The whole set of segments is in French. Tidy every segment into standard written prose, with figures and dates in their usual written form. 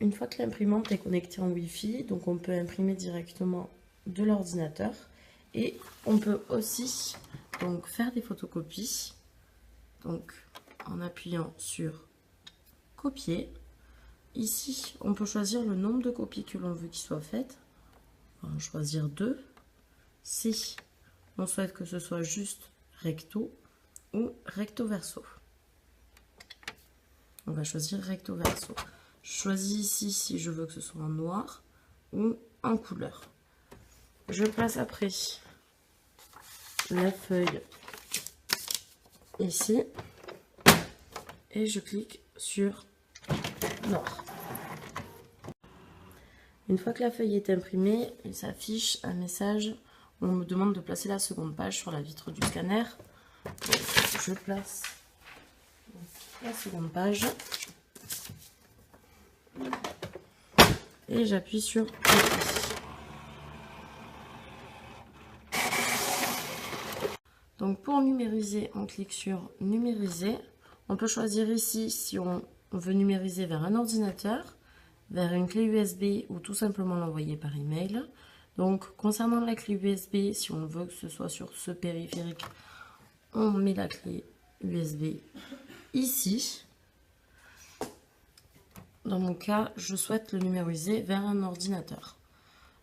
une fois que l'imprimante est connectée en Wi-Fi, donc on peut imprimer directement de l'ordinateur et on peut aussi donc faire des photocopies donc en appuyant sur copier. Ici on peut choisir le nombre de copies que l'on veut qu'il soit faites. On va choisir 2. Si on souhaite que ce soit juste recto ou recto verso, on va choisir recto verso. Je choisis ici si je veux que ce soit en noir ou en couleur. Je place après la feuille ici et je clique sur noir. Une fois que la feuille est imprimée, il s'affiche un message où on me demande de placer la seconde page sur la vitre du scanner. Donc, je place la seconde page et j'appuie sur copier. Donc pour numériser, on clique sur numériser. On peut choisir ici si on veut numériser vers un ordinateur, vers une clé USB ou tout simplement l'envoyer par email. Donc concernant la clé USB, si on veut que ce soit sur ce périphérique, on met la clé USB ici. Dans mon cas, je souhaite le numériser vers un ordinateur.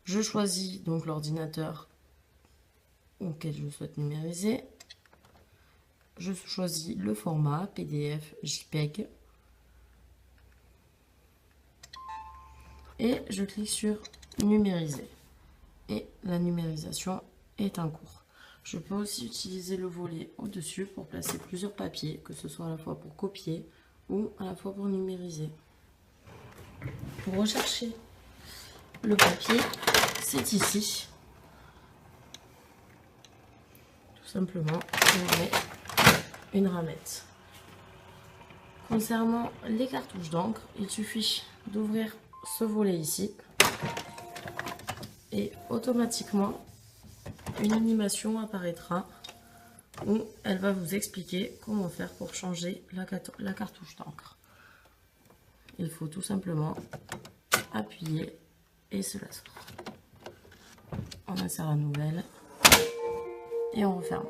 Je choisis donc l'ordinateur auquel je souhaite numériser. Je choisis le format PDF, JPEG. Et je clique sur numériser. Et la numérisation est en cours. Je peux aussi utiliser le volet au-dessus pour placer plusieurs papiers, que ce soit à la fois pour copier ou à la fois pour numériser. Pour rechercher le papier, c'est ici. Tout simplement, on met une ramette. Concernant les cartouches d'encre, il suffit d'ouvrir ce volet ici et automatiquement une animation apparaîtra où elle va vous expliquer comment faire pour changer la cartouche d'encre. Il faut tout simplement appuyer et cela sort. On insère la nouvelle et on referme.